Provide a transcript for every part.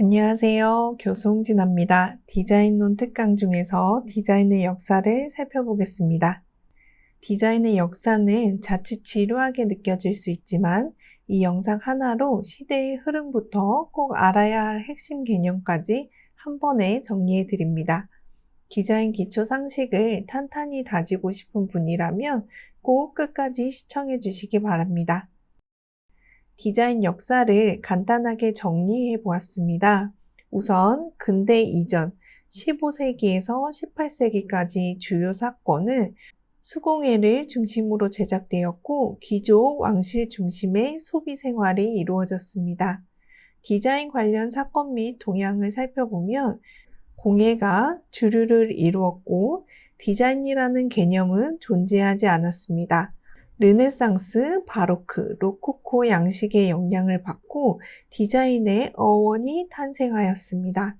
안녕하세요. 교수홍진아입니다. 디자인론 특강 중에서 디자인의 역사를 살펴보겠습니다. 디자인의 역사는 자칫 지루하게 느껴질 수 있지만 이 영상 하나로 시대의 흐름부터 꼭 알아야 할 핵심 개념까지 한 번에 정리해 드립니다. 디자인 기초 상식을 탄탄히 다지고 싶은 분이라면 꼭 끝까지 시청해 주시기 바랍니다. 디자인 역사를 간단하게 정리해 보았습니다. 우선 근대 이전 15세기에서 18세기까지 주요 사건은 수공예를 중심으로 제작되었고 귀족, 왕실 중심의 소비 생활이 이루어졌습니다. 디자인 관련 사건 및 동향을 살펴보면 공예가 주류를 이루었고 디자인이라는 개념은 존재하지 않았습니다. 르네상스, 바로크, 로코코 양식의 영향을 받고 디자인의 어원이 탄생하였습니다.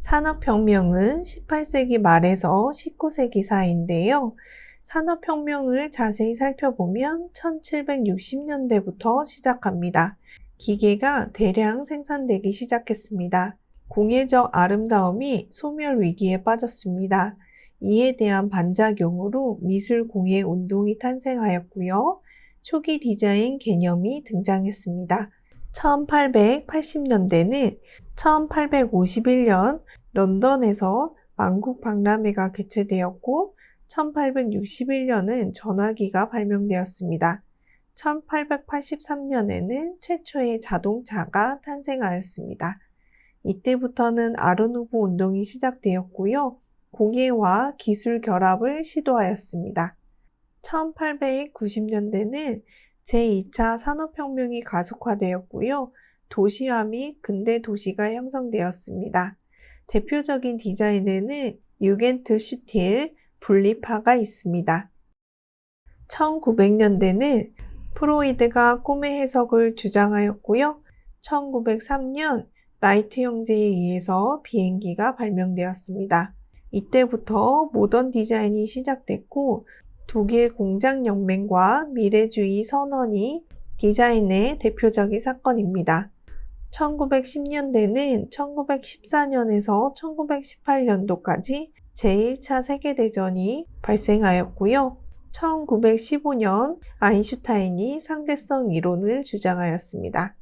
산업혁명은 18세기 말에서 19세기 사이인데요. 산업혁명을 자세히 살펴보면 1760년대부터 시작합니다. 기계가 대량 생산되기 시작했습니다. 공예적 아름다움이 소멸 위기에 빠졌습니다. 이에 대한 반작용으로 미술 공예 운동이 탄생하였고요. 초기 디자인 개념이 등장했습니다. 1880년대는 1851년 런던에서 만국 박람회가 개최되었고 1861년은 전화기가 발명되었습니다. 1883년에는 최초의 자동차가 탄생하였습니다. 이때부터는 아르누보 운동이 시작되었고요. 공예와 기술 결합을 시도하였습니다. 1890년대는 제2차 산업혁명이 가속화되었고요. 도시화 및 근대 도시가 형성되었습니다. 대표적인 디자인에는 유겐트 슈틸, 분리파가 있습니다. 1900년대는 프로이드가 꿈의 해석을 주장하였고요. 1903년 라이트 형제에 의해서 비행기가 발명되었습니다. 이때부터 모던 디자인이 시작됐고 독일 공장연맹과 미래주의 선언이 디자인의 대표적인 사건입니다. 1910년대는 1914년에서 1918년도까지 제1차 세계대전이 발생하였고요. 1915년 아인슈타인이 상대성 이론을 주장하였습니다.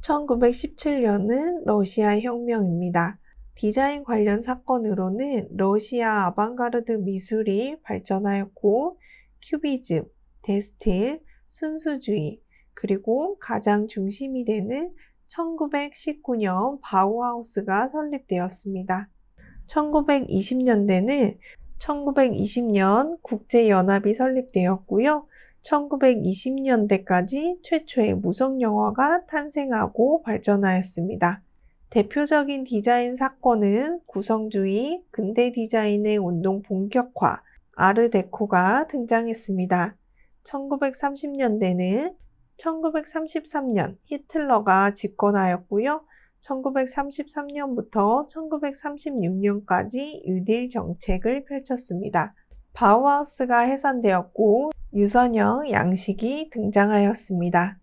1917년은 러시아 혁명입니다. 디자인 관련 사건으로는 러시아 아방가르드 미술이 발전하였고 큐비즘, 데스틸, 순수주의, 그리고 가장 중심이 되는 1919년 바우하우스가 설립되었습니다. 1920년대는 1920년 국제연합이 설립되었고요. 1920년대까지 최초의 무성영화가 탄생하고 발전하였습니다. 대표적인 디자인 사건은 구성주의, 근대 디자인의 운동 본격화, 아르데코가 등장했습니다. 1930년대는 1933년 히틀러가 집권하였고요. 1933년부터 1936년까지 뉴딜 정책을 펼쳤습니다. 바우하우스가 해산되었고 유선형 양식이 등장하였습니다.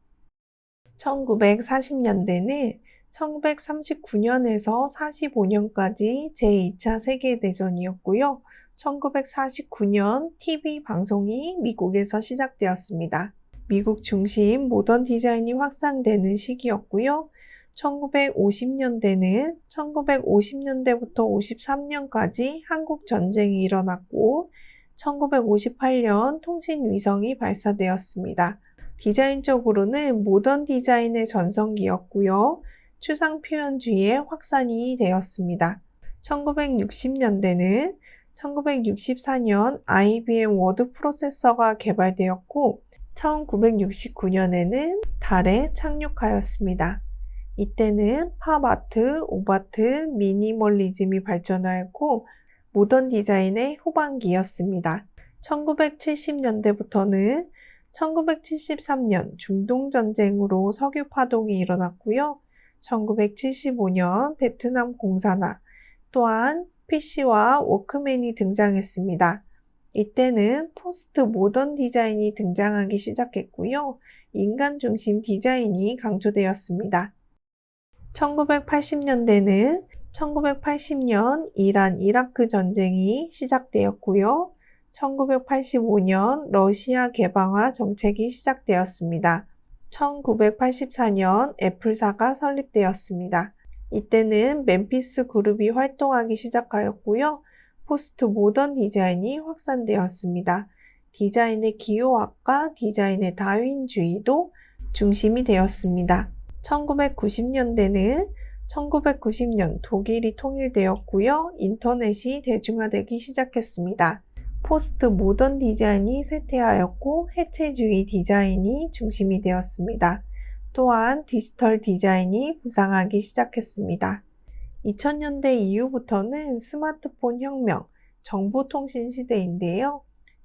1940년대는 1939년에서 45년까지 제2차 세계대전이었고요. 1949년 TV 방송이 미국에서 시작되었습니다. 미국 중심 모던 디자인이 확산되는 시기였고요. 1950년대는 1950년대부터 53년까지 한국 전쟁이 일어났고 1958년 통신위성이 발사되었습니다. 디자인적으로는 모던 디자인의 전성기였고요. 추상 표현주의의 확산이 되었습니다. 1960년대는 1964년 IBM 워드 프로세서가 개발되었고 1969년에는 달에 착륙하였습니다. 이때는 팝아트, 옵아트, 미니멀리즘이 발전하였고 모던 디자인의 후반기였습니다. 1970년대부터는 1973년 중동전쟁으로 석유 파동이 일어났고요. 1975년 베트남 공산화, 또한 PC와 워크맨이 등장했습니다. 이때는 포스트 모던 디자인이 등장하기 시작했고요. 인간 중심 디자인이 강조되었습니다. 1980년대는 1980년 이란-이라크 전쟁이 시작되었고요. 1985년 러시아 개방화 정책이 시작되었습니다. 1984년 애플사가 설립되었습니다. 이때는 멤피스 그룹이 활동하기 시작하였고요. 포스트 모던 디자인이 확산되었습니다. 디자인의 기호학과 디자인의 다윈주의도 중심이 되었습니다. 1990년대는 1990년 독일이 통일되었고요. 인터넷이 대중화되기 시작했습니다. 포스트 모던 디자인이 쇠퇴하였고 해체주의 디자인이 중심이 되었습니다. 또한 디지털 디자인이 부상하기 시작했습니다. 2000년대 이후부터는 스마트폰 혁명, 정보통신 시대인데요.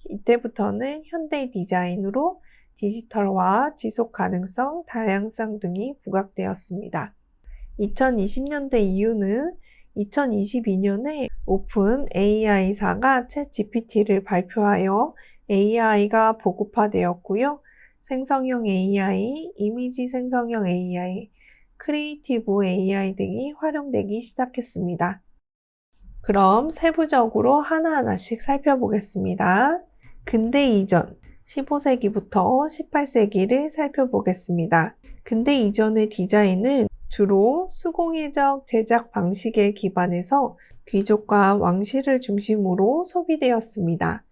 이때부터는 현대 디자인으로 디지털화, 지속 가능성, 다양성 등이 부각되었습니다. 2020년대 이후는 2022년에 오픈 AI사가 챗 GPT를 발표하여 AI가 보급화되었고요. 생성형 AI, 이미지 생성형 AI, 크리에이티브 AI 등이 활용되기 시작했습니다. 그럼 세부적으로 하나하나씩 살펴보겠습니다. 근대 이전, 15세기부터 18세기를 살펴보겠습니다. 근대 이전의 디자인은 주로 수공예적 제작 방식에 기반해서 귀족과 왕실을 중심으로 소비되었습니다.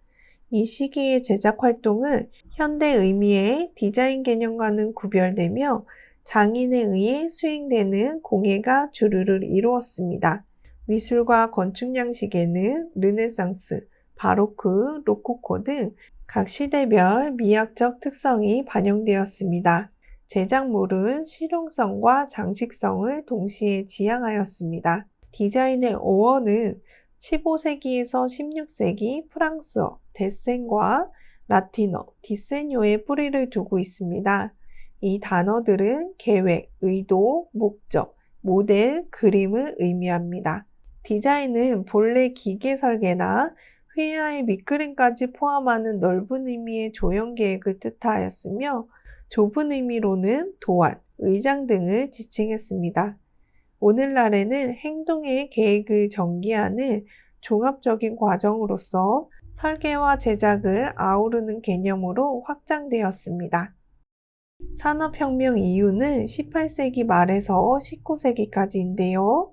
이 시기의 제작 활동은 현대 의미의 디자인 개념과는 구별되며 장인에 의해 수행되는 공예가 주류를 이루었습니다. 미술과 건축 양식에는 르네상스, 바로크, 로코코 등 각 시대별 미학적 특성이 반영되었습니다. 제작물은 실용성과 장식성을 동시에 지향하였습니다. 디자인의 어원은 15세기에서 16세기 프랑스어 데센과 라틴어 디세뇨에 뿌리를 두고 있습니다. 이 단어들은 계획, 의도, 목적, 모델, 그림을 의미합니다. 디자인은 본래 기계 설계나 회화의 밑그림까지 포함하는 넓은 의미의 조형 계획을 뜻하였으며 좁은 의미로는 도안, 의장 등을 지칭했습니다. 오늘날에는 행동의 계획을 전개하는 종합적인 과정으로서 설계와 제작을 아우르는 개념으로 확장되었습니다. 산업혁명 이후는 18세기 말에서 19세기까지인데요.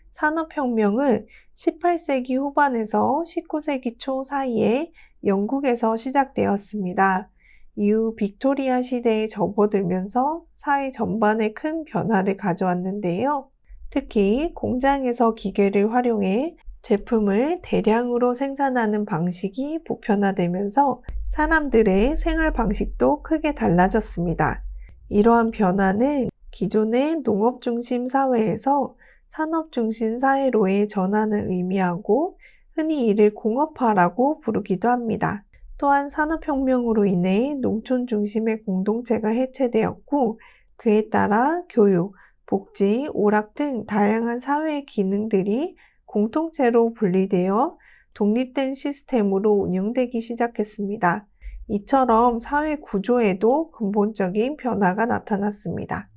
산업혁명은 18세기 후반에서 19세기 초 사이에 영국에서 시작되었습니다. 이후 빅토리아 시대에 접어들면서 사회 전반에 큰 변화를 가져왔는데요. 특히 공장에서 기계를 활용해 제품을 대량으로 생산하는 방식이 보편화되면서 사람들의 생활 방식도 크게 달라졌습니다. 이러한 변화는 기존의 농업 중심 사회에서 산업 중심 사회로의 전환을 의미하고 흔히 이를 공업화라고 부르기도 합니다. 또한 산업혁명으로 인해 농촌 중심의 공동체가 해체되었고 그에 따라 교육, 복지, 오락 등 다양한 사회의 기능들이 공통체로 분리되어 독립된 시스템으로 운영되기 시작했습니다. 이처럼 사회 구조에도 근본적인 변화가 나타났습니다.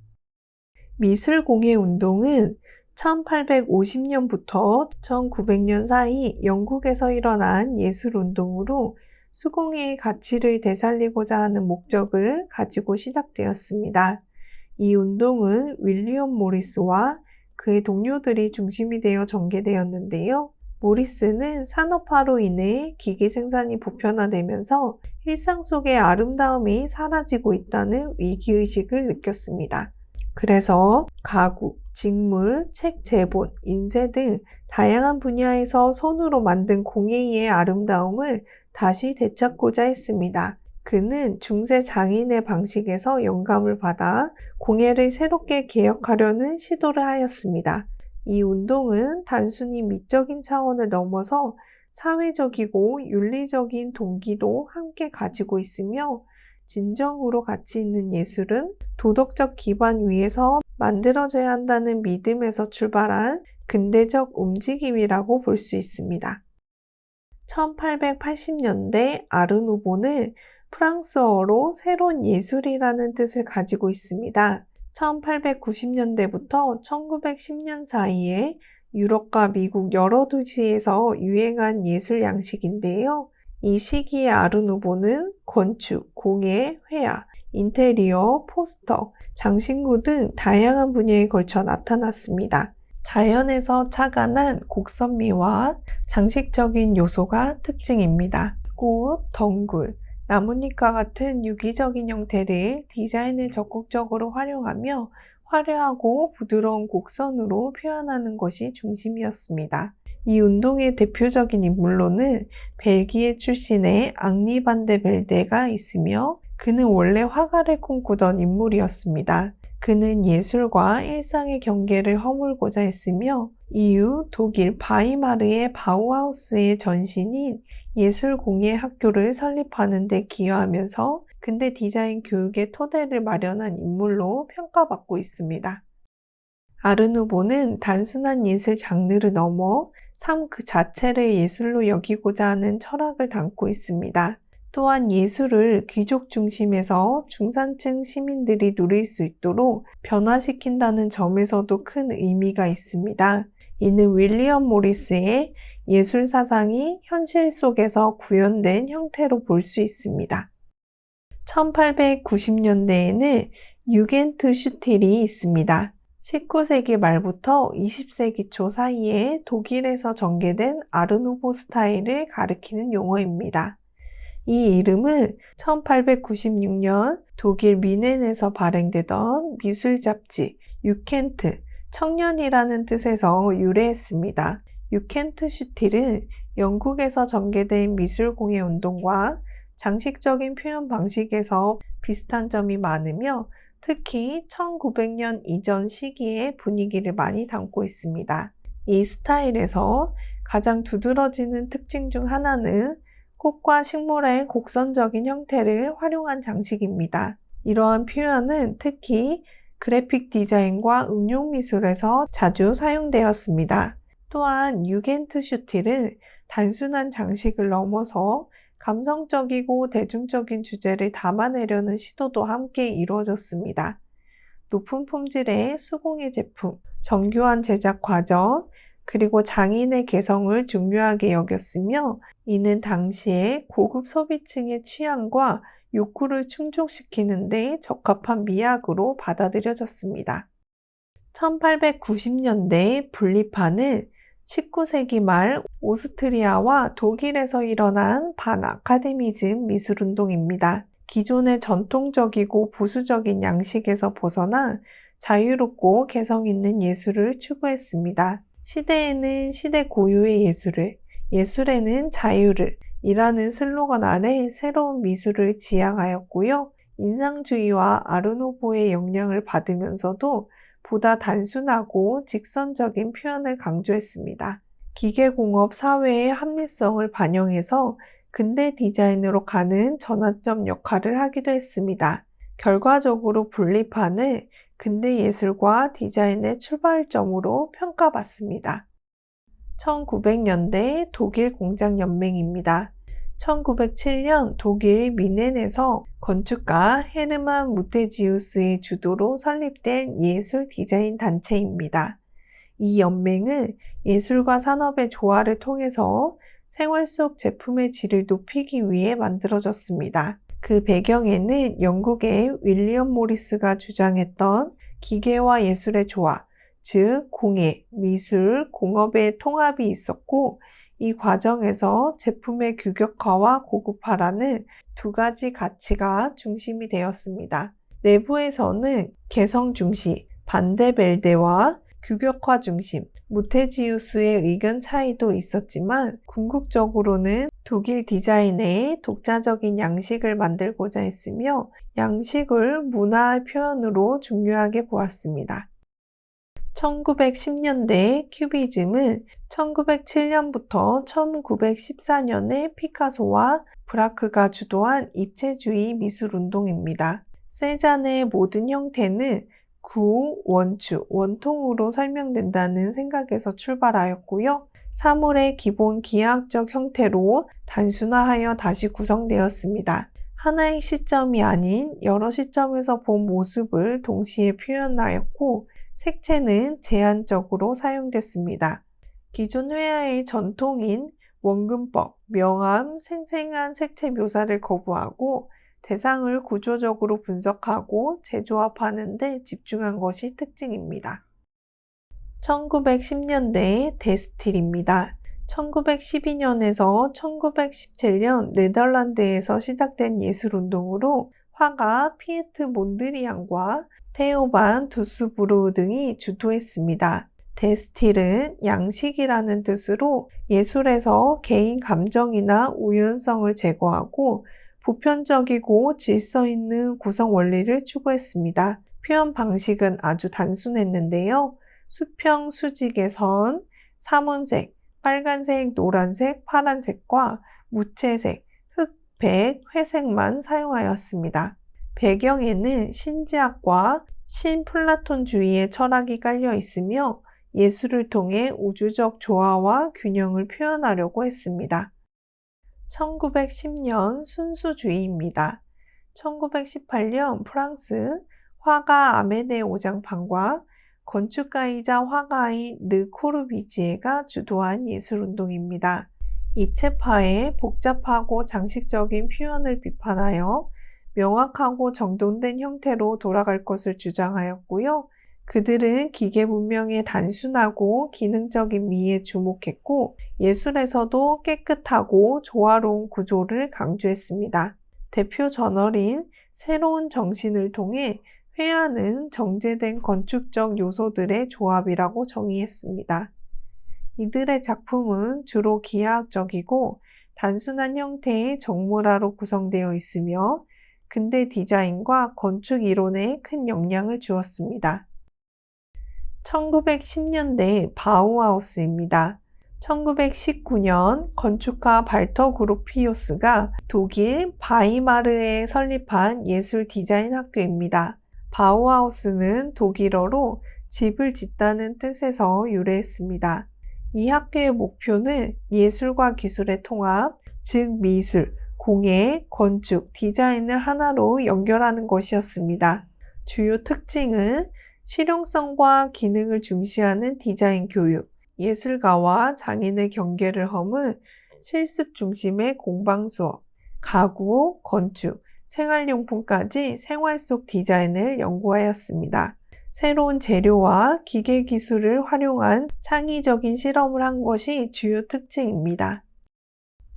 미술공예 운동은 1850년부터 1900년 사이 영국에서 일어난 예술운동으로 수공예의 가치를 되살리고자 하는 목적을 가지고 시작되었습니다. 이 운동은 윌리엄 모리스와 그의 동료들이 중심이 되어 전개되었는데요. 모리스는 산업화로 인해 기계 생산이 보편화되면서 일상 속의 아름다움이 사라지고 있다는 위기의식을 느꼈습니다. 그래서 가구, 직물, 책 제본, 인쇄 등 다양한 분야에서 손으로 만든 공예의 아름다움을 다시 되찾고자 했습니다. 그는 중세 장인의 방식에서 영감을 받아 공예를 새롭게 개혁하려는 시도를 하였습니다. 이 운동은 단순히 미적인 차원을 넘어서 사회적이고 윤리적인 동기도 함께 가지고 있으며 진정으로 가치 있는 예술은 도덕적 기반 위에서 만들어져야 한다는 믿음에서 출발한 근대적 움직임이라고 볼 수 있습니다. 1880년대 아르누보는 프랑스어로 새로운 예술이라는 뜻을 가지고 있습니다. 1890년대부터 1910년 사이에 유럽과 미국 여러 도시에서 유행한 예술 양식인데요. 이 시기의 아르누보는 건축, 공예, 회화, 인테리어, 포스터, 장신구 등 다양한 분야에 걸쳐 나타났습니다. 자연에서 착안한 곡선미와 장식적인 요소가 특징입니다. 꽃, 덩굴, 나뭇잎과 같은 유기적인 형태를 디자인에 적극적으로 활용하며 화려하고 부드러운 곡선으로 표현하는 것이 중심이었습니다. 이 운동의 대표적인 인물로는 벨기에 출신의 앙리 반 데 벨데가 있으며 그는 원래 화가를 꿈꾸던 인물이었습니다. 그는 예술과 일상의 경계를 허물고자 했으며 이후 독일 바이마르의 바우하우스의 전신인 예술공예 학교를 설립하는 데 기여하면서 근대 디자인 교육의 토대를 마련한 인물로 평가받고 있습니다. 아르누보는 단순한 예술 장르를 넘어 삶 그 자체를 예술로 여기고자 하는 철학을 담고 있습니다. 또한 예술을 귀족 중심에서 중산층 시민들이 누릴 수 있도록 변화시킨다는 점에서도 큰 의미가 있습니다. 이는 윌리엄 모리스의 예술 사상이 현실 속에서 구현된 형태로 볼 수 있습니다. 1890년대에는 유겐트 슈틸이 있습니다. 19세기 말부터 20세기 초 사이에 독일에서 전개된 아르누보 스타일을 가리키는 용어입니다. 이 이름은 1896년 독일 뮌헨에서 발행되던 미술 잡지 유켄트, 청년이라는 뜻에서 유래했습니다. 유켄트 슈틸은 영국에서 전개된 미술공예 운동과 장식적인 표현 방식에서 비슷한 점이 많으며 특히 1900년 이전 시기의 분위기를 많이 담고 있습니다. 이 스타일에서 가장 두드러지는 특징 중 하나는 꽃과 식물의 곡선적인 형태를 활용한 장식입니다. 이러한 표현은 특히 그래픽 디자인과 응용 미술에서 자주 사용되었습니다. 또한 유겐트 슈틸은 단순한 장식을 넘어서 감성적이고 대중적인 주제를 담아내려는 시도도 함께 이루어졌습니다. 높은 품질의 수공예 제품, 정교한 제작 과정, 그리고 장인의 개성을 중요하게 여겼으며 이는 당시의 고급 소비층의 취향과 욕구를 충족시키는 데 적합한 미학으로 받아들여졌습니다. 1890년대 분리파는 19세기 말 오스트리아와 독일에서 일어난 반아카데미즘 미술운동입니다. 기존의 전통적이고 보수적인 양식에서 벗어나 자유롭고 개성 있는 예술을 추구했습니다. 시대에는 시대 고유의 예술을, 예술에는 자유를 이라는 슬로건 아래 새로운 미술을 지향하였고요. 인상주의와 아르누보의 영향을 받으면서도 보다 단순하고 직선적인 표현을 강조했습니다. 기계공업 사회의 합리성을 반영해서 근대 디자인으로 가는 전환점 역할을 하기도 했습니다. 결과적으로 분리파는 근대 예술과 디자인의 출발점으로 평가받습니다. 1900년대 독일 공장연맹입니다. 1907년 독일 뮌헨에서 건축가 헤르만 무테지우스의 주도로 설립된 예술 디자인 단체입니다. 이 연맹은 예술과 산업의 조화를 통해서 생활 속 제품의 질을 높이기 위해 만들어졌습니다. 그 배경에는 영국의 윌리엄 모리스가 주장했던 기계와 예술의 조화, 즉 공예, 미술, 공업의 통합이 있었고 이 과정에서 제품의 규격화와 고급화라는 두 가지 가치가 중심이 되었습니다. 내부에서는 개성 중시, 반데벨데와 규격화 중심, 무테지우스의 의견 차이도 있었지만 궁극적으로는 독일 디자인의 독자적인 양식을 만들고자 했으며 양식을 문화의 표현으로 중요하게 보았습니다. 1910년대 큐비즘은 1907년부터 1914년에 피카소와 브라크가 주도한 입체주의 미술운동입니다. 세잔의 모든 형태는 구, 원축, 원통으로 설명된다는 생각에서 출발하였고요. 사물의 기본 기하학적 형태로 단순화하여 다시 구성되었습니다. 하나의 시점이 아닌 여러 시점에서 본 모습을 동시에 표현하였고 색채는 제한적으로 사용됐습니다. 기존 회화의 전통인 원근법, 명암, 생생한 색채 묘사를 거부하고 대상을 구조적으로 분석하고 재조합하는 데 집중한 것이 특징입니다. 1910년대의 데스틸입니다. 1912년에서 1917년 네덜란드에서 시작된 예술운동으로 화가 피에트 몬드리안과 테오 반 두스부르 등이 주도했습니다. 데스틸은 양식이라는 뜻으로 예술에서 개인 감정이나 우연성을 제거하고 보편적이고 질서 있는 구성 원리를 추구했습니다. 표현 방식은 아주 단순했는데요. 수평 수직의 선, 삼원색, 빨간색, 노란색, 파란색과 무채색, 흑백, 회색만 사용하였습니다. 배경에는 신지학과 신플라톤주의의 철학이 깔려 있으며 예술을 통해 우주적 조화와 균형을 표현하려고 했습니다. 1910년 순수주의입니다. 1918년 프랑스 화가 아메데 오장판과 건축가이자 화가인 르 코르비지에가 주도한 예술운동입니다. 입체파의 복잡하고 장식적인 표현을 비판하여 명확하고 정돈된 형태로 돌아갈 것을 주장하였고요. 그들은 기계 문명의 단순하고 기능적인 미에 주목했고 예술에서도 깨끗하고 조화로운 구조를 강조했습니다. 대표 저널인 새로운 정신을 통해 회화는 정제된 건축적 요소들의 조합이라고 정의했습니다. 이들의 작품은 주로 기하학적이고 단순한 형태의 정물화로 구성되어 있으며 근대 디자인과 건축 이론에 큰 영향을 주었습니다. 1910년대 바우하우스입니다. 1919년 건축가 발터 그로피우스가 독일 바이마르에 설립한 예술 디자인 학교입니다. 바우하우스는 독일어로 집을 짓다는 뜻에서 유래했습니다. 이 학교의 목표는 예술과 기술의 통합, 즉 미술, 공예, 건축, 디자인을 하나로 연결하는 것이었습니다. 주요 특징은 실용성과 기능을 중시하는 디자인 교육, 예술가와 장인의 경계를 허문 실습 중심의 공방 수업, 가구, 건축, 생활용품까지 생활 속 디자인을 연구하였습니다. 새로운 재료와 기계 기술을 활용한 창의적인 실험을 한 것이 주요 특징입니다.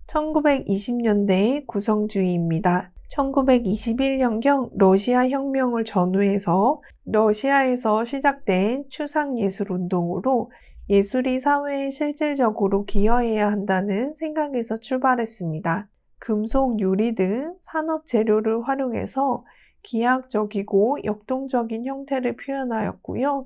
1920년대의 구성주의입니다. 1921년경 러시아 혁명을 전후해서 러시아에서 시작된 추상예술운동으로 예술이 사회에 실질적으로 기여해야 한다는 생각에서 출발했습니다. 금속, 유리 등 산업 재료를 활용해서 기하학적이고 역동적인 형태를 표현하였고요.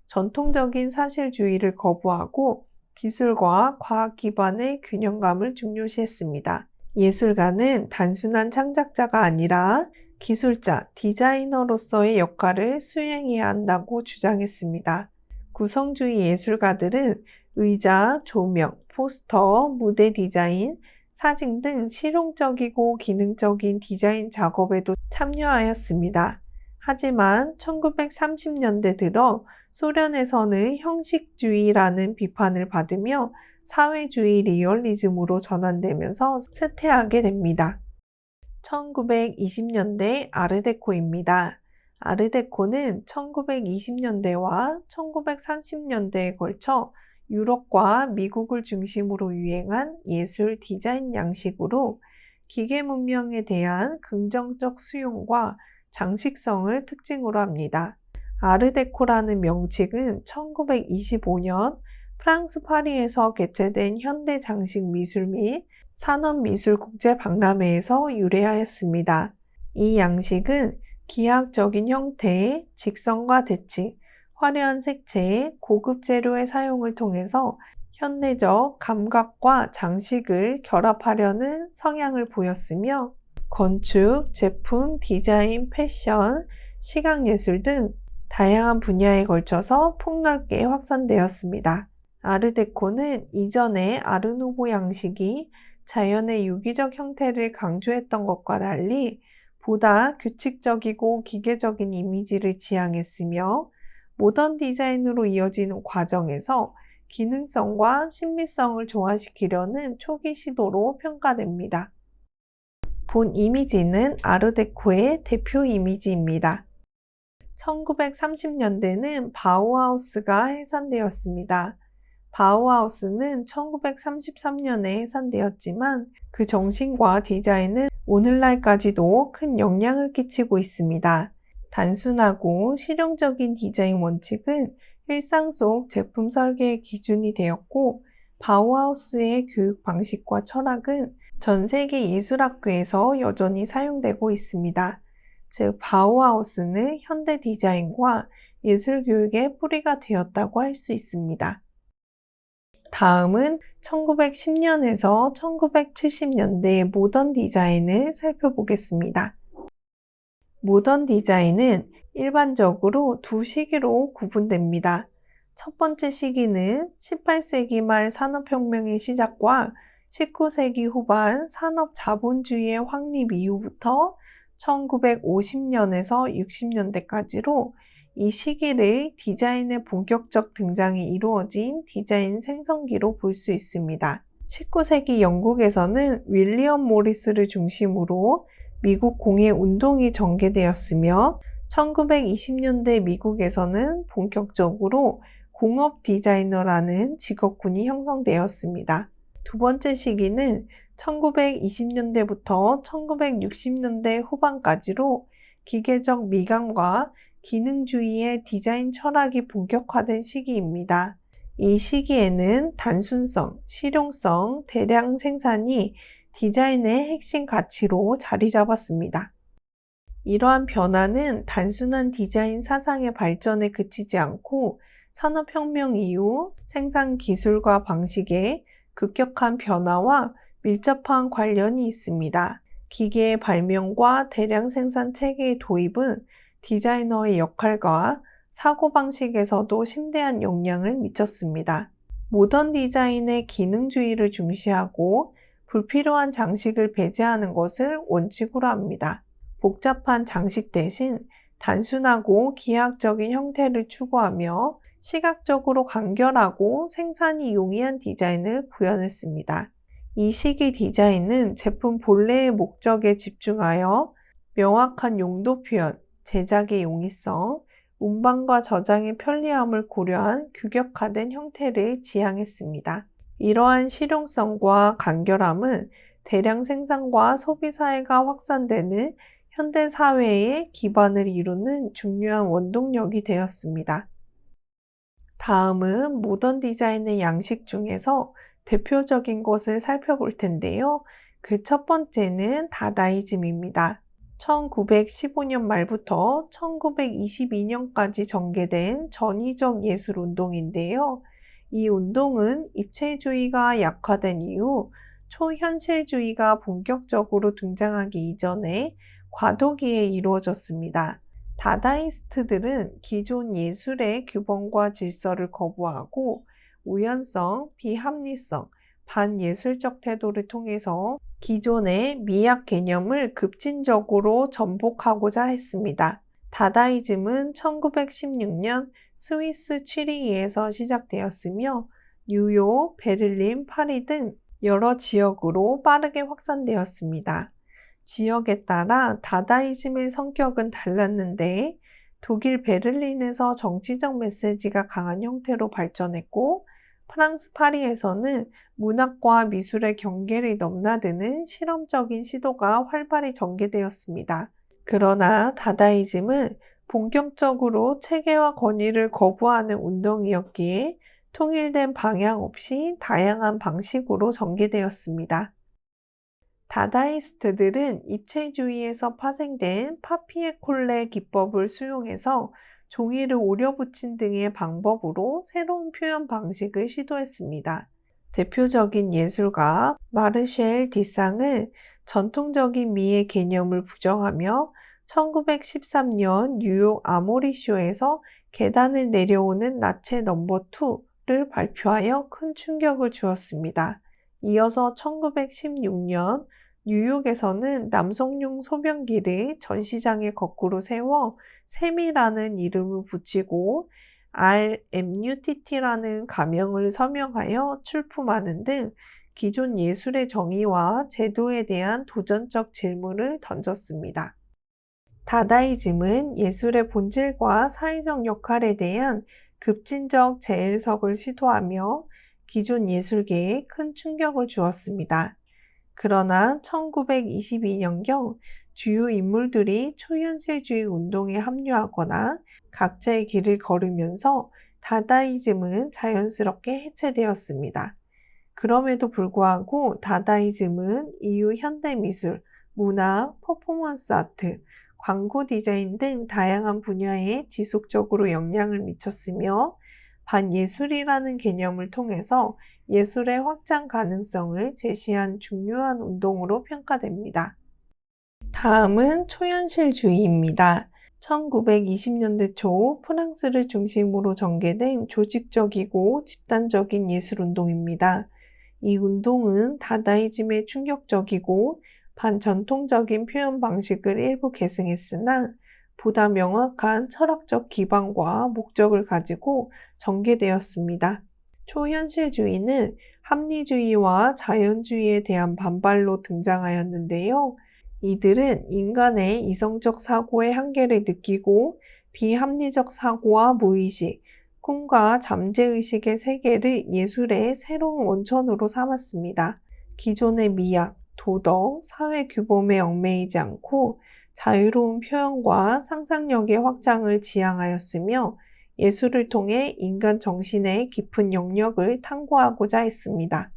전통적인 사실주의를 거부하고 기술과 과학 기반의 균형감을 중요시했습니다. 예술가는 단순한 창작자가 아니라 기술자, 디자이너로서의 역할을 수행해야 한다고 주장했습니다. 구성주의 예술가들은 의자, 조명, 포스터, 무대 디자인, 사진 등 실용적이고 기능적인 디자인 작업에도 참여하였습니다. 하지만 1930년대 들어 소련에서는 형식주의라는 비판을 받으며 사회주의 리얼리즘으로 전환되면서 쇠퇴하게 됩니다. 1920년대 아르데코입니다. 아르데코는 1920년대와 1930년대에 걸쳐 유럽과 미국을 중심으로 유행한 예술 디자인 양식으로 기계 문명에 대한 긍정적 수용과 장식성을 특징으로 합니다. 아르데코라는 명칭은 1925년 프랑스 파리에서 개최된 현대 장식 미술 및 산업미술 국제박람회에서 유래하였습니다. 이 양식은 기하학적인 형태, 직선과 대칭, 화려한 색채, 고급 재료의 사용을 통해서 현대적 감각과 장식을 결합하려는 성향을 보였으며 건축, 제품, 디자인, 패션, 시각예술 등 다양한 분야에 걸쳐서 폭넓게 확산되었습니다. 아르데코는 이전의 아르누보 양식이 자연의 유기적 형태를 강조했던 것과 달리 보다 규칙적이고 기계적인 이미지를 지향했으며 모던 디자인으로 이어지는 과정에서 기능성과 신미성을 조화시키려는 초기 시도로 평가됩니다. 본 이미지는 아르데코의 대표 이미지입니다. 1930년대는 바우하우스가 해산되었습니다. 바우하우스는 1933년에 해산되었지만 그 정신과 디자인은 오늘날까지도 큰 영향을 끼치고 있습니다. 단순하고 실용적인 디자인 원칙은 일상 속 제품 설계의 기준이 되었고, 바우하우스의 교육 방식과 철학은 전 세계 예술학교에서 여전히 사용되고 있습니다. 즉, 바우하우스는 현대 디자인과 예술 교육의 뿌리가 되었다고 할 수 있습니다. 다음은 1910년에서 1970년대의 모던 디자인을 살펴보겠습니다. 모던 디자인은 일반적으로 두 시기로 구분됩니다. 첫 번째 시기는 18세기 말 산업혁명의 시작과 19세기 후반 산업 자본주의의 확립 이후부터 1950년에서 60년대까지로 이 시기를 디자인의 본격적 등장이 이루어진 디자인 생성기로 볼 수 있습니다. 19세기 영국에서는 윌리엄 모리스를 중심으로 미국 공예 운동이 전개되었으며 1920년대 미국에서는 본격적으로 공업 디자이너라는 직업군이 형성되었습니다. 두 번째 시기는 1920년대부터 1960년대 후반까지로 기계적 미감과 기능주의의 디자인 철학이 본격화된 시기입니다. 이 시기에는 단순성, 실용성, 대량 생산이 디자인의 핵심 가치로 자리 잡았습니다. 이러한 변화는 단순한 디자인 사상의 발전에 그치지 않고 산업혁명 이후 생산 기술과 방식의 급격한 변화와 밀접한 관련이 있습니다. 기계의 발명과 대량 생산 체계의 도입은 디자이너의 역할과 사고방식에서도 심대한 영향을 미쳤습니다. 모던 디자인의 기능주의를 중시하고 불필요한 장식을 배제하는 것을 원칙으로 합니다. 복잡한 장식 대신 단순하고 기하학적인 형태를 추구하며 시각적으로 간결하고 생산이 용이한 디자인을 구현했습니다. 이 시기 디자인은 제품 본래의 목적에 집중하여 명확한 용도 표현, 제작의 용이성, 운반과 저장의 편리함을 고려한 규격화된 형태를 지향했습니다. 이러한 실용성과 간결함은 대량 생산과 소비 사회가 확산되는 현대 사회의 기반을 이루는 중요한 원동력이 되었습니다. 다음은 모던 디자인의 양식 중에서 대표적인 것을 살펴볼 텐데요. 그 첫 번째는 다다이즘입니다. 1915년 말부터 1922년까지 전개된 전위적 예술 운동인데요. 이 운동은 입체주의가 약화된 이후 초현실주의가 본격적으로 등장하기 이전에 과도기에 이루어졌습니다. 다다이스트들은 기존 예술의 규범과 질서를 거부하고 우연성, 비합리성, 반예술적 태도를 통해서 기존의 미학 개념을 급진적으로 전복하고자 했습니다. 다다이즘은 1916년 스위스 취리히에서 시작되었으며 뉴욕, 베를린, 파리 등 여러 지역으로 빠르게 확산되었습니다. 지역에 따라 다다이즘의 성격은 달랐는데 독일 베를린에서 정치적 메시지가 강한 형태로 발전했고, 프랑스 파리에서는 문학과 미술의 경계를 넘나드는 실험적인 시도가 활발히 전개되었습니다. 그러나 다다이즘은 본격적으로 체계와 권위를 거부하는 운동이었기에 통일된 방향 없이 다양한 방식으로 전개되었습니다. 다다이스트들은 입체주의에서 파생된 파피에-콜레 기법을 수용해서 종이를 오려붙인 등의 방법으로 새로운 표현 방식을 시도했습니다. 대표적인 예술가 마르쉘 디상은 전통적인 미의 개념을 부정하며 1913년 뉴욕 아모리쇼에서 계단을 내려오는 나체 넘버 2를 발표하여 큰 충격을 주었습니다. 이어서 1916년 뉴욕에서는 남성용 소변기를 전시장에 거꾸로 세워 샘이라는 이름을 붙이고 RMUTT라는 가명을 서명하여 출품하는 등 기존 예술의 정의와 제도에 대한 도전적 질문을 던졌습니다. 다다이즘은 예술의 본질과 사회적 역할에 대한 급진적 재해석을 시도하며 기존 예술계에 큰 충격을 주었습니다. 그러나 1922년경 주요 인물들이 초현실주의 운동에 합류하거나 각자의 길을 걸으면서 다다이즘은 자연스럽게 해체되었습니다. 그럼에도 불구하고 다다이즘은 이후 현대미술, 문화, 퍼포먼스 아트, 광고 디자인 등 다양한 분야에 지속적으로 영향을 미쳤으며 반예술이라는 개념을 통해서 예술의 확장 가능성을 제시한 중요한 운동으로 평가됩니다. 다음은 초현실주의입니다. 1920년대 초 프랑스를 중심으로 전개된 조직적이고 집단적인 예술운동입니다. 이 운동은 다다이즘의 충격적이고 반전통적인 표현 방식을 일부 계승했으나 보다 명확한 철학적 기반과 목적을 가지고 전개되었습니다. 초현실주의는 합리주의와 자연주의에 대한 반발로 등장하였는데요. 이들은 인간의 이성적 사고의 한계를 느끼고 비합리적 사고와 무의식, 꿈과 잠재의식의 세계를 예술의 새로운 원천으로 삼았습니다. 기존의 미학, 도덕, 사회 규범에 얽매이지 않고 자유로운 표현과 상상력의 확장을 지향하였으며 예술을 통해 인간 정신의 깊은 영역을 탐구하고자 했습니다.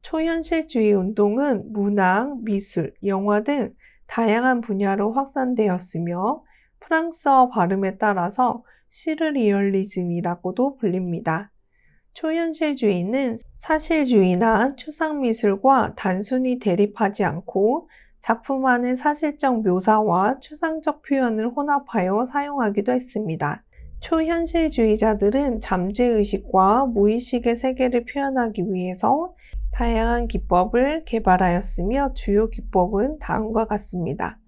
초현실주의 운동은 문학, 미술, 영화 등 다양한 분야로 확산되었으며 프랑스어 발음에 따라서 시르리얼리즘이라고도 불립니다. 초현실주의는 사실주의나 추상미술과 단순히 대립하지 않고 작품 안의 사실적 묘사와 추상적 표현을 혼합하여 사용하기도 했습니다. 초현실주의자들은 잠재의식과 무의식의 세계를 표현하기 위해서 다양한 기법을 개발하였으며 주요 기법은 다음과 같습니다.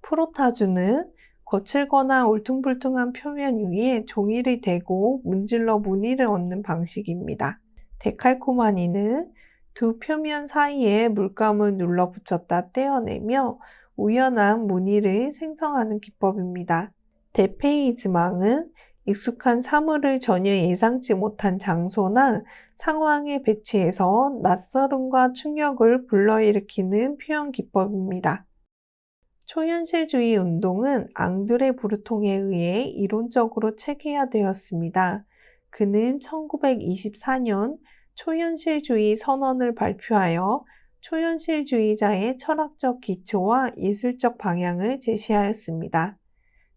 프로타주는 거칠거나 울퉁불퉁한 표면 위에 종이를 대고 문질러 무늬를 얻는 방식입니다. 데칼코마니는 두 표면 사이에 물감을 눌러붙였다 떼어내며 우연한 무늬를 생성하는 기법입니다. 데페이즈망은 익숙한 사물을 전혀 예상치 못한 장소나 상황에 배치해서 낯설음과 충격을 불러일으키는 표현 기법입니다. 초현실주의 운동은 앙드레 브루통에 의해 이론적으로 체계화되었습니다. 그는 1924년 초현실주의 선언을 발표하여 초현실주의자의 철학적 기초와 예술적 방향을 제시하였습니다.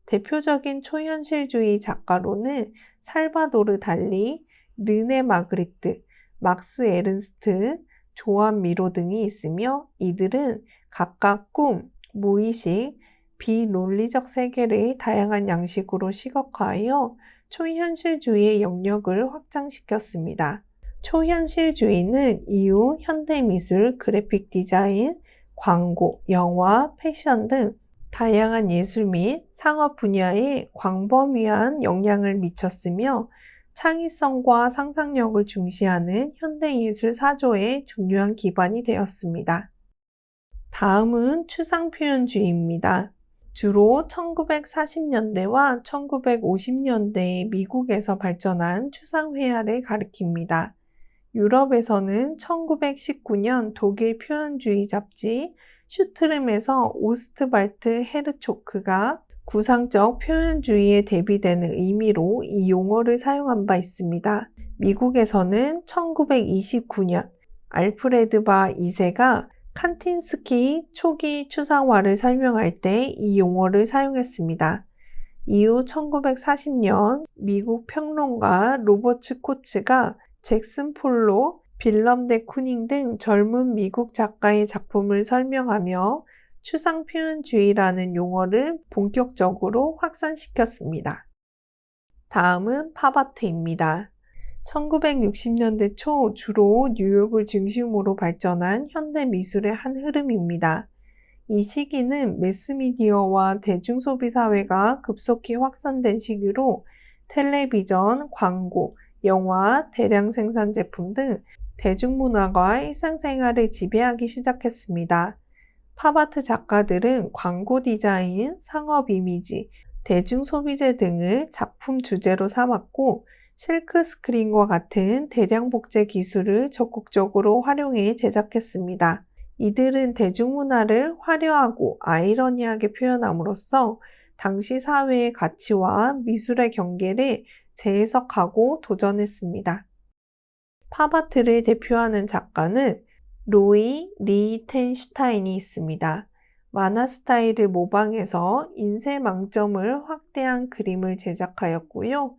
대표적인 초현실주의 작가로는 살바도르 달리, 르네 마그리트, 막스 에른스트, 조안 미로 등이 있으며 이들은 각각 꿈, 무의식, 비논리적 세계를 다양한 양식으로 시각화하여 초현실주의의 영역을 확장시켰습니다. 초현실주의는 이후 현대미술, 그래픽 디자인, 광고, 영화, 패션 등 다양한 예술 및 상업 분야에 광범위한 영향을 미쳤으며 창의성과 상상력을 중시하는 현대예술 사조의 중요한 기반이 되었습니다. 다음은 추상표현주의입니다. 주로 1940년대와 1950년대에 미국에서 발전한 추상회화를 가리킵니다. 유럽에서는 1919년 독일 표현주의 잡지 슈트름에서 오스트발트 헤르초크가 구상적 표현주의에 대비되는 의미로 이 용어를 사용한 바 있습니다. 미국에서는 1929년 알프레드 바 2세가 칸틴스키 초기 추상화를 설명할 때 이 용어를 사용했습니다. 이후 1940년 미국 평론가 로버트 코츠가 잭슨 폴로, 빌럼 데 쿠닝 등 젊은 미국 작가의 작품을 설명하며 추상표현주의라는 용어를 본격적으로 확산시켰습니다. 다음은 팝아트입니다. 1960년대 초 주로 뉴욕을 중심으로 발전한 현대 미술의 한 흐름입니다. 이 시기는 매스미디어와 대중소비 사회가 급속히 확산된 시기로 텔레비전, 광고, 영화, 대량 생산 제품 등 대중문화가 일상생활을 지배하기 시작했습니다. 팝아트 작가들은 광고 디자인, 상업 이미지, 대중소비재 등을 작품 주제로 삼았고 실크 스크린과 같은 대량 복제 기술을 적극적으로 활용해 제작했습니다. 이들은 대중문화를 화려하고 아이러니하게 표현함으로써 당시 사회의 가치와 미술의 경계를 재해석하고 도전했습니다. 팝아트를 대표하는 작가는 로이 리히텐슈타인이 있습니다. 만화 스타일을 모방해서 인쇄 망점을 확대한 그림을 제작하였고요.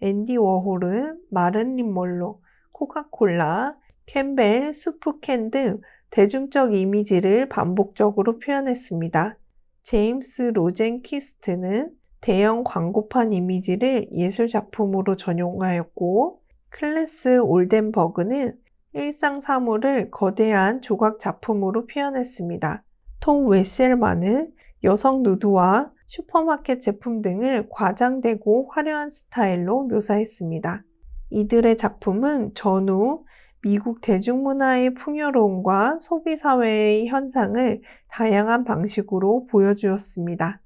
앤디 워홀은 마를린 먼로, 코카콜라, 캠벨, 수프캔 등 대중적 이미지를 반복적으로 표현했습니다. 제임스 로젠퀴스트는 대형 광고판 이미지를 예술 작품으로 전용하였고, 클래스 올덴버그는 일상 사물을 거대한 조각 작품으로 표현했습니다. 톰 웨셀만은 여성 누드와 슈퍼마켓 제품 등을 과장되고 화려한 스타일로 묘사했습니다. 이들의 작품은 전후 미국 대중문화의 풍요로움과 소비사회의 현상을 다양한 방식으로 보여주었습니다.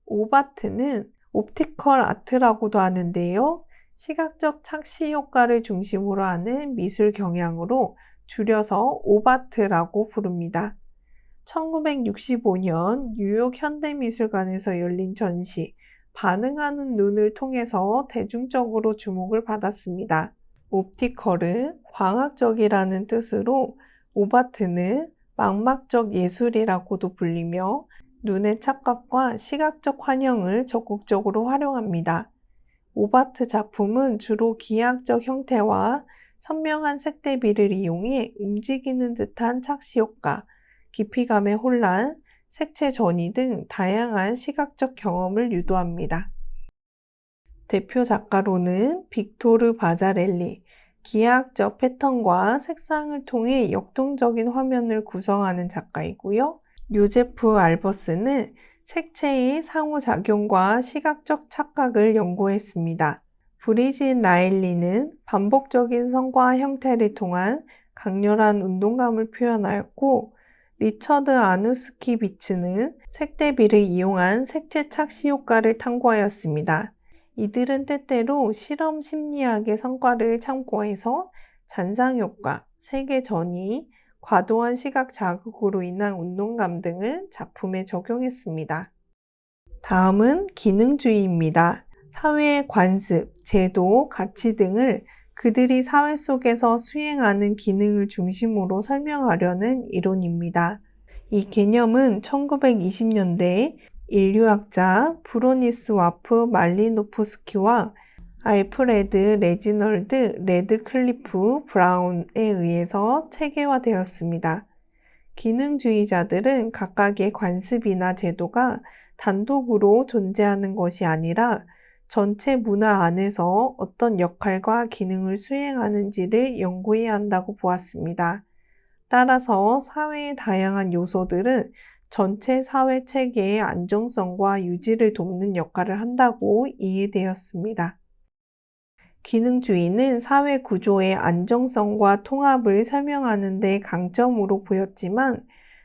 옵아트는 옵티컬 아트라고도 하는데요. 시각적 착시 효과를 중심으로 하는 미술 경향으로 줄여서 옵아트라고 부릅니다. 1965년 뉴욕 현대미술관에서 열린 전시 반응하는 눈을 통해서 대중적으로 주목을 받았습니다. 옵티컬은 광학적이라는 뜻으로 옵아트는 망막적 예술이라고도 불리며 눈의 착각과 시각적 환영을 적극적으로 활용합니다. 옵아트 작품은 주로 기하학적 형태와 선명한 색 대비를 이용해 움직이는 듯한 착시 효과, 깊이감의 혼란, 색채 전이 등 다양한 시각적 경험을 유도합니다. 대표 작가로는 빅토르 바자렐리, 기하학적 패턴과 색상을 통해 역동적인 화면을 구성하는 작가이고요. 요제프 알버스는 색채의 상호작용과 시각적 착각을 연구했습니다. 브리짓 라일리는 반복적인 선과 형태를 통한 강렬한 운동감을 표현하였고, 리처드 아누스키비츠는 색 대비를 이용한 색채 착시 효과를 탐구하였습니다. 이들은 때때로 실험 심리학의 성과를 참고해서 잔상 효과, 색의 전이, 과도한 시각 자극으로 인한 운동감 등을 작품에 적용했습니다. 다음은 기능주의입니다. 사회의 관습, 제도, 가치 등을 그들이 사회 속에서 수행하는 기능을 중심으로 설명하려는 이론입니다. 이 개념은 1920년대에 인류학자 브로니스 와프 말리노프스키와 알프레드 레지널드 레드클리프 브라운에 의해서 체계화되었습니다. 기능주의자들은 각각의 관습이나 제도가 단독으로 존재하는 것이 아니라 전체 문화 안에서 어떤 역할과 기능을 수행하는지를 연구해야 한다고 보았습니다. 따라서 사회의 다양한 요소들은 전체 사회 체계의 안정성과 유지를 돕는 역할을 한다고 이해되었습니다. 기능주의는 사회 구조의 안정성과 통합을 설명하는 데 강점으로 보였지만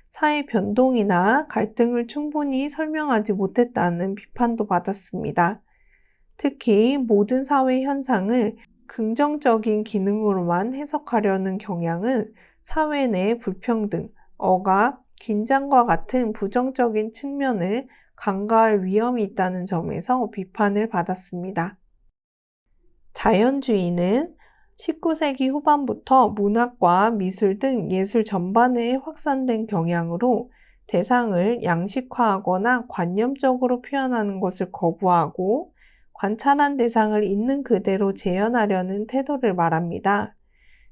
사회 변동이나 갈등을 충분히 설명하지 못했다는 비판도 받았습니다. 특히 모든 사회 현상을 긍정적인 기능으로만 해석하려는 경향은 사회 내 불평등, 억압, 긴장과 같은 부정적인 측면을 간과할 위험이 있다는 점에서 비판을 받았습니다. 자연주의는 19세기 후반부터 문학과 미술 등 예술 전반에 확산된 경향으로 대상을 양식화하거나 관념적으로 표현하는 것을 거부하고 관찰한 대상을 있는 그대로 재현하려는 태도를 말합니다.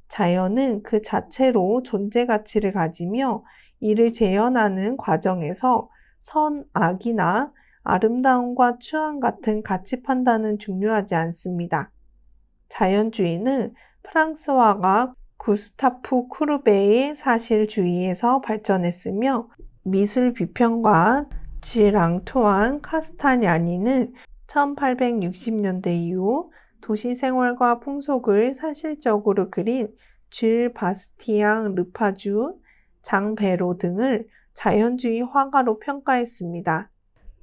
자연은 그 자체로 존재 가치를 가지며 이를 재현하는 과정에서 선, 악이나 아름다움과 추한 같은 가치 판단은 중요하지 않습니다. 자연주의는 프랑스 화가 구스타프 쿠르베의 사실주의에서 발전했으며 미술 비평가 쥐 랑투안 카스타냐니는 1860년대 이후 도시 생활과 풍속을 사실적으로 그린 쥘 바스티앙 르파주, 장 베로 등을 자연주의 화가로 평가했습니다.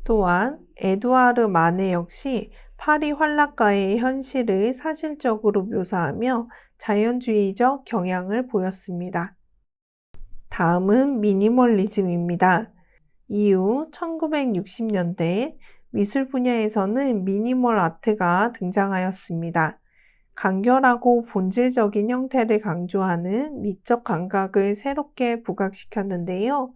또한 에두아르 마네 역시 파리 활락가의 현실을 사실적으로 묘사하며 자연주의적 경향을 보였습니다. 다음은 미니멀리즘입니다. 이후 1960년대 미술 분야에서는 미니멀 아트가 등장하였습니다. 간결하고 본질적인 형태를 강조하는 미적 감각을 새롭게 부각시켰는데요.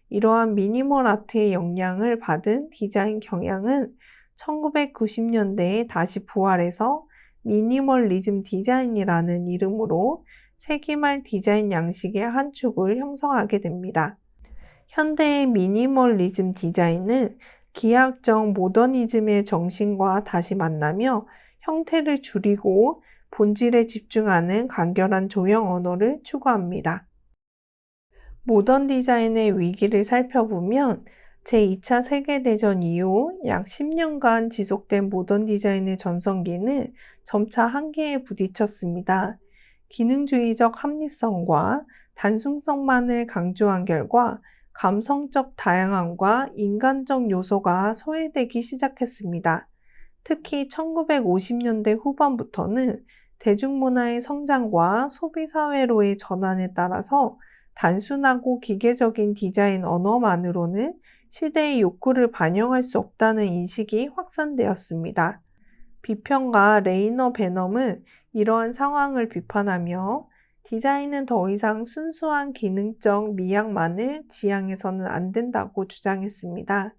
이러한 미니멀 아트의 영향을 받은 디자인 경향은 1990년대에 다시 부활해서 미니멀리즘 디자인이라는 이름으로 세기말 디자인 양식의 한 축을 형성하게 됩니다. 현대의 미니멀리즘 디자인은 기하학적 모더니즘의 정신과 다시 만나며 형태를 줄이고 본질에 집중하는 간결한 조형 언어를 추구합니다. 모던 디자인의 위기를 살펴보면 제2차 세계대전 이후 약 10년간 지속된 모던 디자인의 전성기는 점차 한계에 부딪혔습니다. 기능주의적 합리성과 단순성만을 강조한 결과 감성적 다양함과 인간적 요소가 소외되기 시작했습니다. 특히 1950년대 후반부터는 대중문화의 성장과 소비사회로의 전환에 따라서 단순하고 기계적인 디자인 언어만으로는 시대의 욕구를 반영할 수 없다는 인식이 확산되었습니다. 비평가 레이너 베넘은 이러한 상황을 비판하며 디자인은 더 이상 순수한 기능적 미학만을 지향해서는 안 된다고 주장했습니다.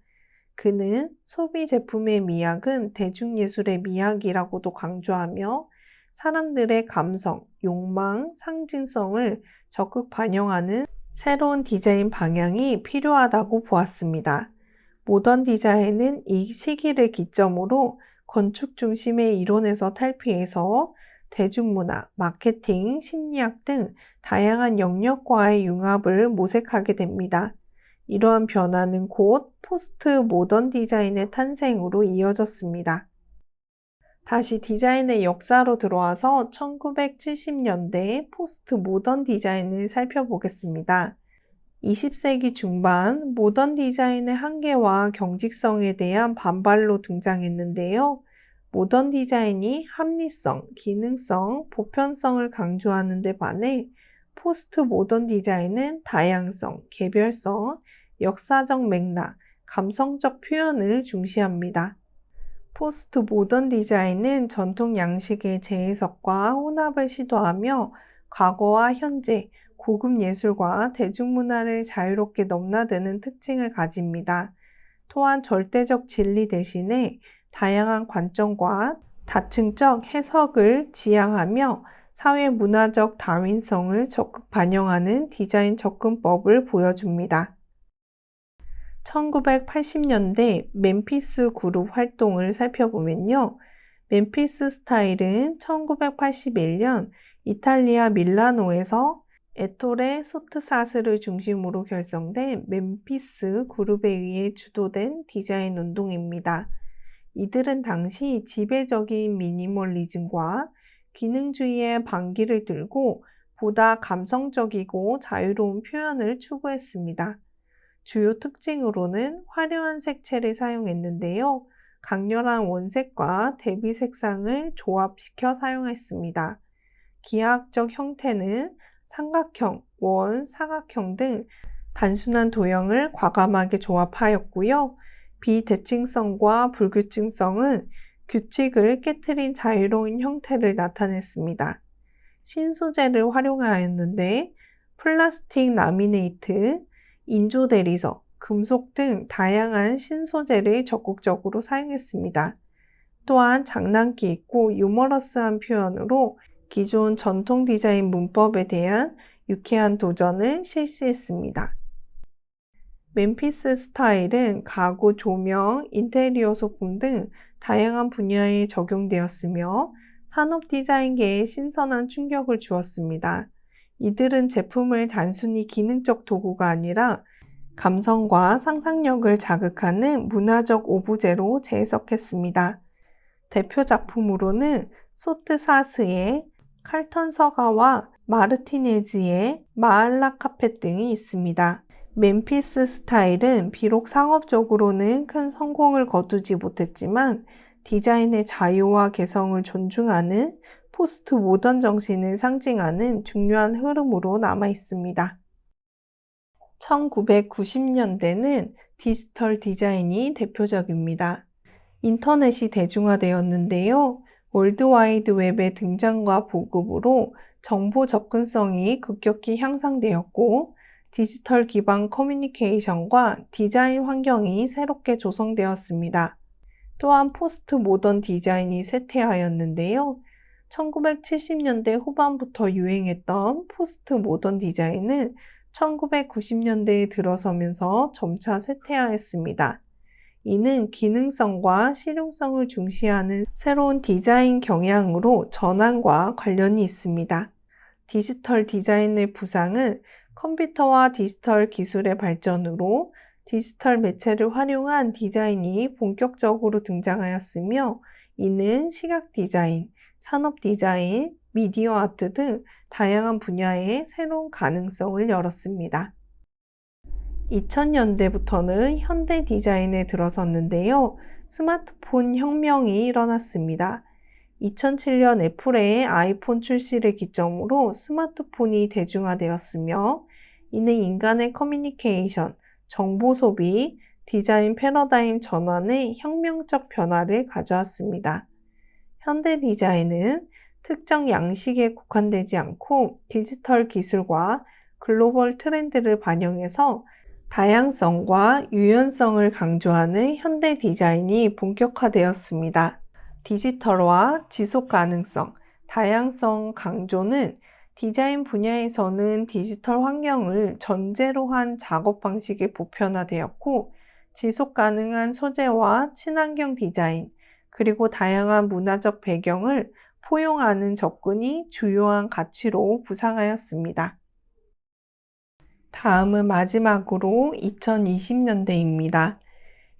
그는 소비 제품의 미학은 대중예술의 미학이라고도 강조하며 사람들의 감성, 욕망, 상징성을 적극 반영하는 새로운 디자인 방향이 필요하다고 보았습니다. 모던 디자인은 이 시기를 기점으로 건축 중심의 이론에서 탈피해서 대중문화, 마케팅, 심리학 등 다양한 영역과의 융합을 모색하게 됩니다. 이러한 변화는 곧 포스트 모던 디자인의 탄생으로 이어졌습니다. 다시 디자인의 역사로 들어와서 1970년대 포스트 모던 디자인을 살펴보겠습니다. 20세기 중반 모던 디자인의 한계와 경직성에 대한 반발로 등장했는데요. 모던 디자인이 합리성, 기능성, 보편성을 강조하는 데 반해 포스트 모던 디자인은 다양성, 개별성, 역사적 맥락, 감성적 표현을 중시합니다. 포스트 모던 디자인은 전통 양식의 재해석과 혼합을 시도하며 과거와 현재, 고급 예술과 대중문화를 자유롭게 넘나드는 특징을 가집니다. 또한 절대적 진리 대신에 다양한 관점과 다층적 해석을 지향하며 사회 문화적 다윈성을 적극 반영하는 디자인 접근법을 보여줍니다. 1980년대 멤피스 그룹 활동을 살펴보면요. 멤피스 스타일은 1981년 이탈리아 밀라노에서 에토레 소트사스를 중심으로 결성된 멤피스 그룹에 의해 주도된 디자인 운동입니다. 이들은 당시 지배적인 미니멀리즘과 기능주의의 반기를 들고 보다 감성적이고 자유로운 표현을 추구했습니다. 주요 특징으로는 화려한 색채를 사용했는데요. 강렬한 원색과 대비 색상을 조합시켜 사용했습니다. 기하학적 형태는 삼각형, 원, 사각형 등 단순한 도형을 과감하게 조합하였고요. 비대칭성과 불규칙성은 규칙을 깨트린 자유로운 형태를 나타냈습니다. 신소재를 활용하였는데 플라스틱 라미네이트, 인조 대리석, 금속 등 다양한 신소재를 적극적으로 사용했습니다. 또한 장난기 있고 유머러스한 표현으로 기존 전통 디자인 문법에 대한 유쾌한 도전을 실시했습니다. 멤피스 스타일은 가구, 조명, 인테리어 소품 등 다양한 분야에 적용되었으며 산업 디자인계에 신선한 충격을 주었습니다. 이들은 제품을 단순히 기능적 도구가 아니라 감성과 상상력을 자극하는 문화적 오브제로 재해석했습니다. 대표 작품으로는 소트 사스의 칼턴 서가와 마르티네즈의 마알라 카펫 등이 있습니다. 멤피스 스타일은 비록 상업적으로는 큰 성공을 거두지 못했지만 디자인의 자유와 개성을 존중하는 포스트 모던 정신을 상징하는 중요한 흐름으로 남아 있습니다. 1990년대는 디지털 디자인이 대표적입니다. 인터넷이 대중화되었는데요. 월드와이드 웹의 등장과 보급으로 정보 접근성이 급격히 향상되었고, 디지털 기반 커뮤니케이션과 디자인 환경이 새롭게 조성되었습니다. 또한 포스트 모던 디자인이 쇠퇴하였는데요. 1970년대 후반부터 유행했던 포스트 모던 디자인은 1990년대에 들어서면서 점차 쇠퇴하였습니다. 이는 기능성과 실용성을 중시하는 새로운 디자인 경향으로 전환과 관련이 있습니다. 디지털 디자인의 부상은 컴퓨터와 디지털 기술의 발전으로 디지털 매체를 활용한 디자인이 본격적으로 등장하였으며, 이는 시각 디자인, 산업 디자인, 미디어 아트 등 다양한 분야에 새로운 가능성을 열었습니다. 2000년대부터는 현대 디자인에 들어섰는데요. 스마트폰 혁명이 일어났습니다. 2007년 애플의 아이폰 출시를 기점으로 스마트폰이 대중화되었으며, 이는 인간의 커뮤니케이션, 정보 소비, 디자인 패러다임 전환에 혁명적 변화를 가져왔습니다. 현대 디자인은 특정 양식에 국한되지 않고 디지털 기술과 글로벌 트렌드를 반영해서 다양성과 유연성을 강조하는 현대 디자인이 본격화되었습니다. 디지털화, 지속 가능성, 다양성 강조는 디자인 분야에서는 디지털 환경을 전제로 한 작업 방식이 보편화되었고, 지속 가능한 소재와 친환경 디자인, 그리고 다양한 문화적 배경을 포용하는 접근이 주요한 가치로 부상하였습니다. 다음은 마지막으로 2020년대입니다.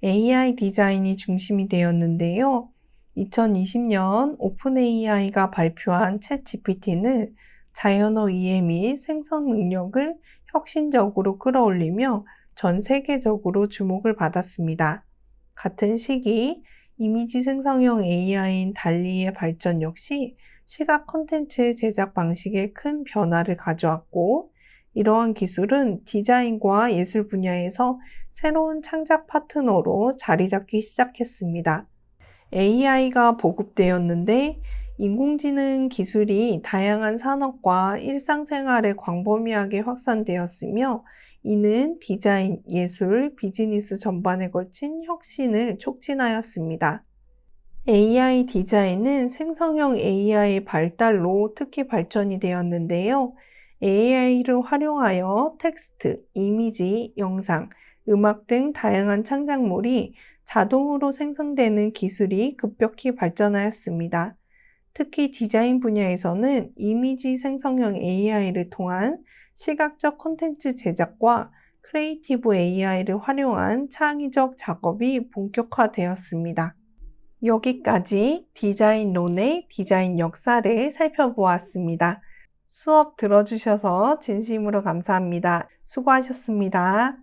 AI 디자인이 중심이 되었는데요. 2020년 오픈 AI가 발표한 챗 GPT는 자연어 이해 및 생성 능력을 혁신적으로 끌어올리며 전 세계적으로 주목을 받았습니다. 같은 시기 이미지 생성형 AI인 달리의 발전 역시 시각 콘텐츠 제작 방식에 큰 변화를 가져왔고, 이러한 기술은 디자인과 예술 분야에서 새로운 창작 파트너로 자리 잡기 시작했습니다. AI가 보급되었는데 인공지능 기술이 다양한 산업과 일상생활에 광범위하게 확산되었으며, 이는 디자인, 예술, 비즈니스 전반에 걸친 혁신을 촉진하였습니다. AI 디자인은 생성형 AI의 발달로 특히 발전이 되었는데요. AI를 활용하여 텍스트, 이미지, 영상, 음악 등 다양한 창작물이 자동으로 생성되는 기술이 급격히 발전하였습니다. 특히 디자인 분야에서는 이미지 생성형 AI를 통한 시각적 콘텐츠 제작과 크리에이티브 AI를 활용한 창의적 작업이 본격화되었습니다. 여기까지 디자인론의 디자인 역사를 살펴보았습니다. 수업 들어주셔서 진심으로 감사합니다. 수고하셨습니다.